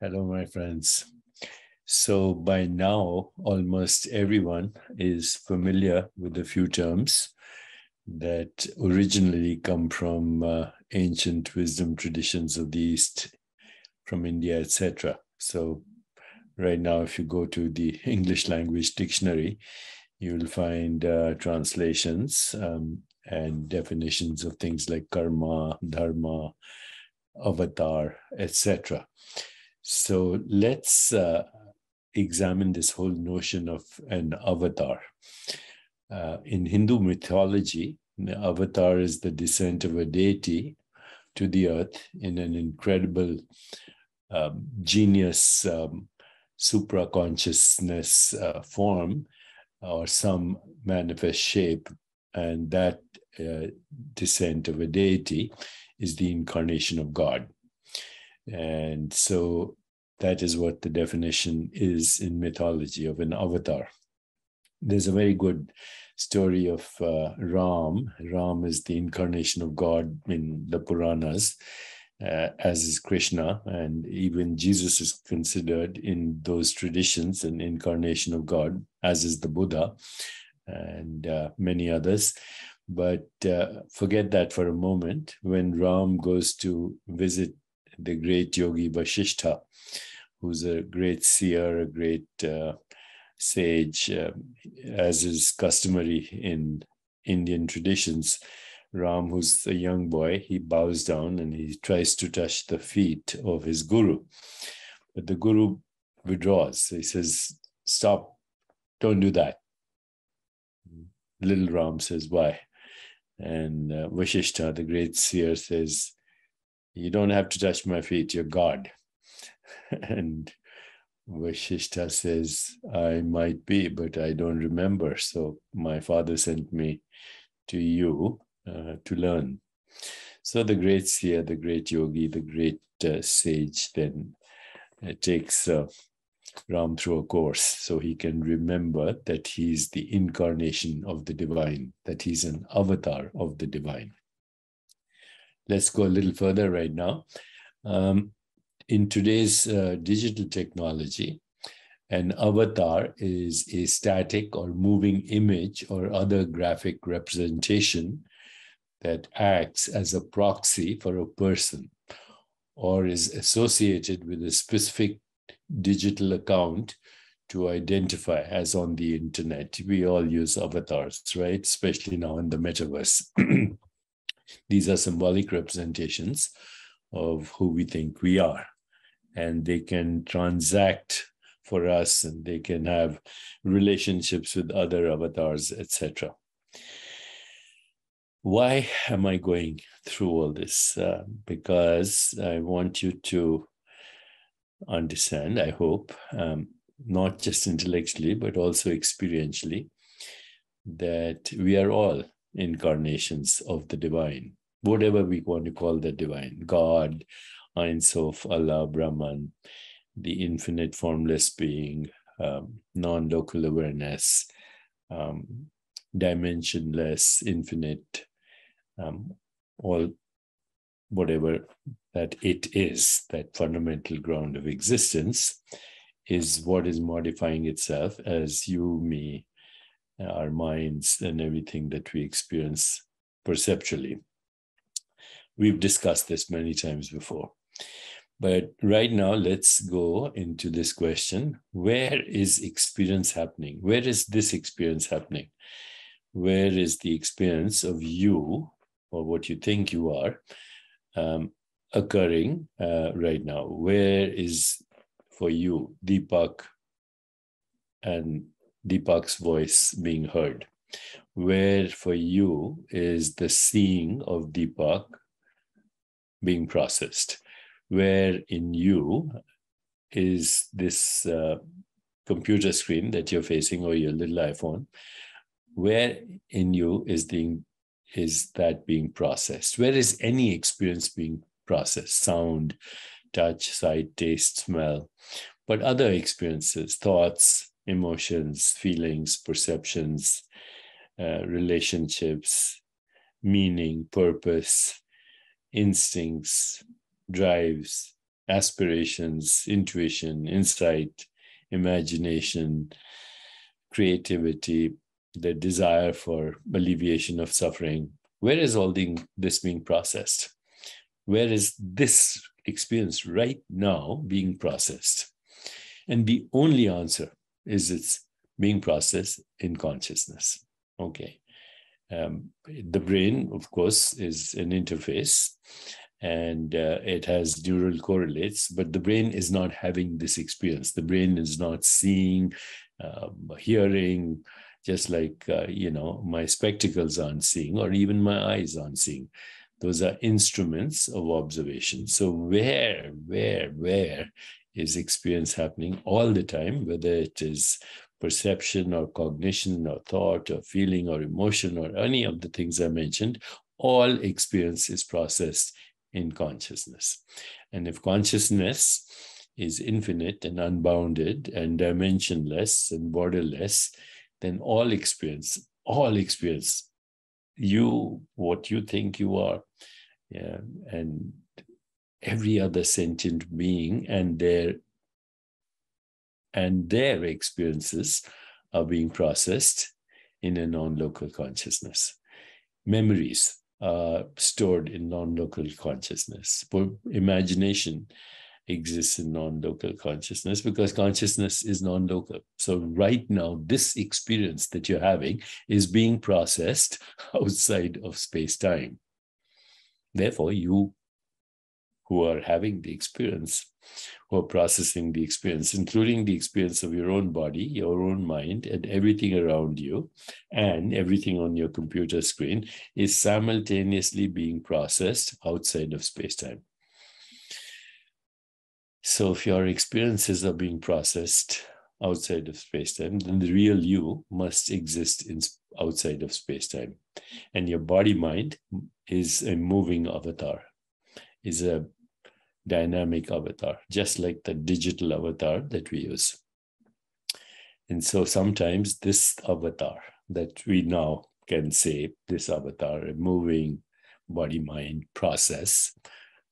Hello, my friends. So, by now, almost everyone is familiar with a few terms that originally come from ancient wisdom traditions of the East, from India, etc. So, right now, if you go to the English language dictionary, you will find translations and definitions of things like karma, dharma, avatar, etc. So let's examine this whole notion of an avatar. In Hindu mythology, the avatar is the descent of a deity to the earth in an incredible genius supra-consciousness form or some manifest shape. And that descent of a deity is the incarnation of God. And so that is what the definition is in mythology of an avatar. There's a very good story of Ram. Ram is the incarnation of God in the Puranas, as is Krishna. And even Jesus is considered in those traditions an incarnation of God, as is the Buddha and many others. But forget that for a moment. When Ram goes to visit the great yogi Vasishtha, who's a great seer, a great sage, as is customary in Indian traditions. Ram, who's a young boy, he bows down and he tries to touch the feet of his guru. But the guru withdraws. He says, "Stop, don't do that." Little Ram says, "Why?" And Vasishtha, the great seer, says, "You don't have to touch my feet, you're God." And Vasishtha says, "I might be, but I don't remember. So my father sent me to you to learn." So the great seer, the great yogi, the great sage then takes Ram through a course so he can remember that he's the incarnation of the divine, that he's an avatar of the divine. Let's go a little further right now. In today's digital technology, an avatar is a static or moving image or other graphic representation that acts as a proxy for a person or is associated with a specific digital account to identify, as on the internet. We all use avatars, right? Especially now in the metaverse. These are symbolic representations of who we think we are. And they can transact for us and they can have relationships with other avatars, etc. Why am I going through all this? Because I want you to understand, I hope, not just intellectually, but also experientially, that we are all incarnations of the divine, whatever we want to call the divine, God, Ein Sof, Allah, Brahman, the infinite formless being, non-local awareness, dimensionless, infinite, all whatever that it is, that fundamental ground of existence, is what is modifying itself as you, me, our minds, and everything that we experience perceptually. We've discussed this many times before. But right now, let's go into this question. Where is experience happening? Where is this experience happening? Where is the experience of you, or what you think you are, occurring right now? Where is, for you, Deepak and Deepak's voice being heard? Where for you is the seeing of Deepak being processed? Where in you is this computer screen that you're facing, or your little iPhone? Where in you is that being processed? Where is any experience being processed? Sound, touch, sight, taste, smell, but other experiences, thoughts, emotions, feelings, perceptions, relationships, meaning, purpose, instincts, drives, aspirations, intuition, insight, imagination, creativity, the desire for alleviation of suffering. Where is all this being processed? Where is this experience right now being processed? And the only answer is it's being processed in consciousness. Okay. The brain, of course, is an interface, and it has neural correlates, but the brain is not having this experience. The brain is not seeing, hearing, just like, my spectacles aren't seeing, or even my eyes aren't seeing. Those are instruments of observation. So where is experience happening all the time, whether it is perception or cognition or thought or feeling or emotion or any of the things I mentioned, all experience is processed in consciousness. And if consciousness is infinite and unbounded and dimensionless and borderless, then all experience, you, what you think you are, and every other sentient being and their experiences are being processed in a non-local consciousness. Memories are stored in non-local consciousness. Imagination exists in non-local consciousness because consciousness is non-local. So right now, this experience that you're having is being processed outside of space-time. Therefore, you who are having the experience, who are processing the experience, including the experience of your own body, your own mind, and everything around you, and everything on your computer screen is simultaneously being processed outside of space-time. So if your experiences are being processed outside of space-time, then the real you must exist outside of space-time. And your body-mind is a moving avatar, is a dynamic avatar, just like the digital avatar that we use. And so sometimes this avatar that we now can say, this avatar, a moving body-mind process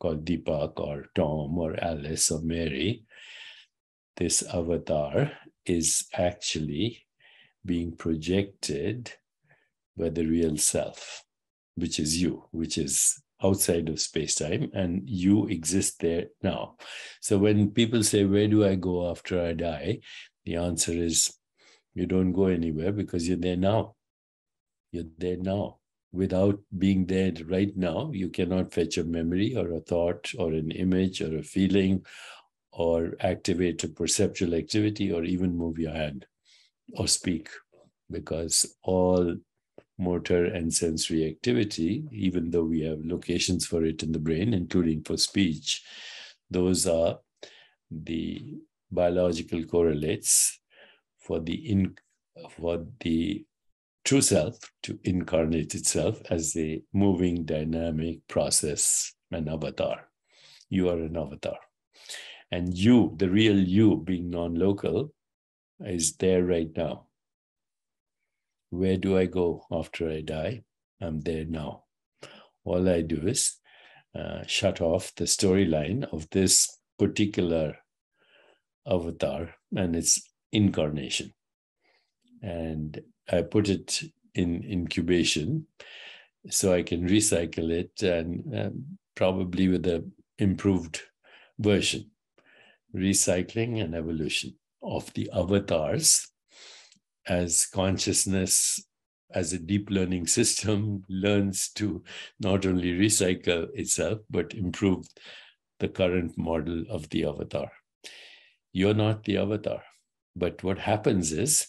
called Deepak or Tom or Alice or Mary, this avatar is actually being projected by the real self, which is you, which is outside of space-time, and you exist there now. So when people say, where do I go after I die? The answer is, you don't go anywhere because you're there now. You're there now. Without being there right now, you cannot fetch a memory or a thought or an image or a feeling or activate a perceptual activity or even move your hand or speak, because all motor and sensory activity, even though we have locations for it in the brain, including for speech, those are the biological correlates for the true self to incarnate itself as a moving dynamic process, an avatar. You are an avatar. And you, the real you, being non-local, is there right now. Where do I go after I die? I'm there now. All I do is shut off the storyline of this particular avatar and its incarnation. And I put it in incubation so I can recycle it and probably with an improved version. Recycling and evolution of the avatars as consciousness, as a deep learning system, learns to not only recycle itself, but improve the current model of the avatar. You're not the avatar. But what happens is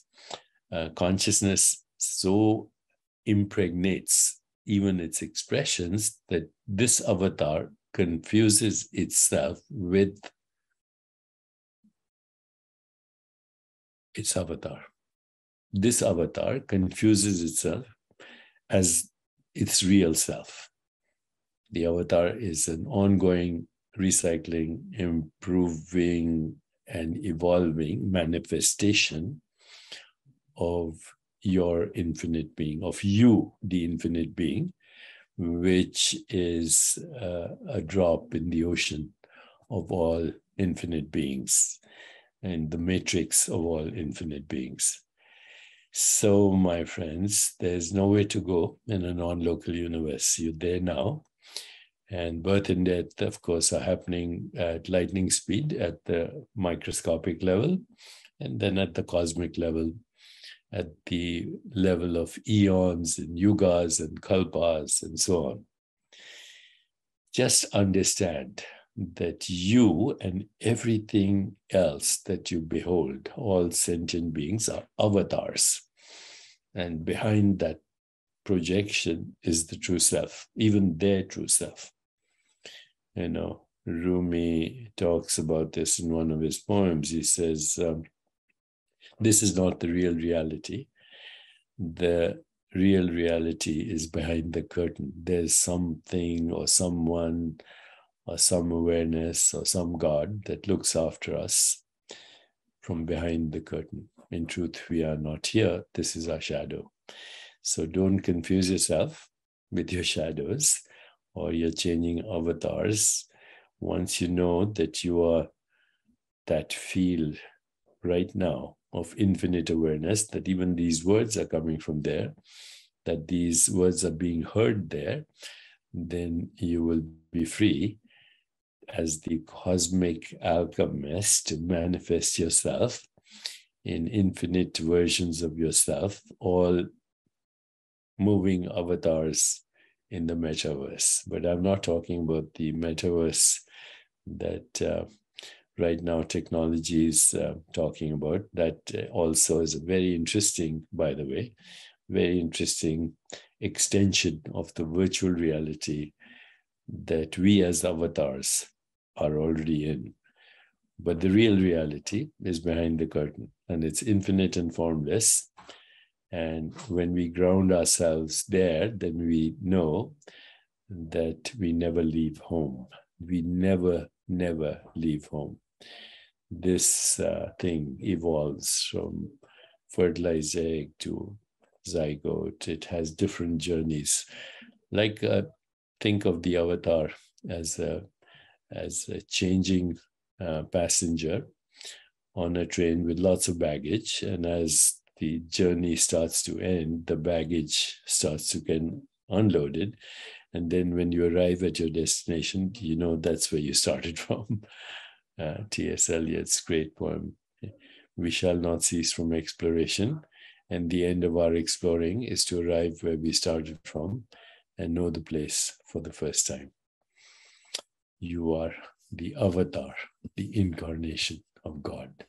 consciousness so impregnates even its expressions that this avatar confuses itself with its avatar. This avatar confuses itself as its real self. The avatar is an ongoing recycling, improving, and evolving manifestation of your infinite being, of you, the infinite being, which is a drop in the ocean of all infinite beings and the matrix of all infinite beings. So, my friends, there's nowhere to go in a non-local universe. You're there now. And birth and death, of course, are happening at lightning speed at the microscopic level, and then at the cosmic level, at the level of eons and yugas and kalpas and so on. Just understand that you and everything else that you behold, all sentient beings, are avatars. And behind that projection is the true self, even their true self. You know, Rumi talks about this in one of his poems. He says, this is not the real reality. The real reality is behind the curtain. There's something or someone or some awareness or some God that looks after us from behind the curtain. In truth, we are not here. This is our shadow. So don't confuse yourself with your shadows or your changing avatars. Once you know that you are that field right now of infinite awareness, that even these words are coming from there, that these words are being heard there, then you will be free as the cosmic alchemist to manifest yourself in infinite versions of yourself, all moving avatars in the metaverse. But I'm not talking about the metaverse that right now technology is talking about. That also is a very interesting, by the way, very interesting extension of the virtual reality that we as avatars are already in. But the real reality is behind the curtain, and it's infinite and formless. And when we ground ourselves there, then we know that we never leave home. We never leave home. This thing evolves from fertilized egg to zygote. It has different journeys. Like think of the avatar as a changing passenger on a train with lots of baggage. And as the journey starts to end, the baggage starts to get unloaded. And then when you arrive at your destination, you know that's where you started from. T.S. Eliot's great poem, we shall not cease from exploration. And the end of our exploring is to arrive where we started from and know the place for the first time. You are the avatar, the incarnation of God.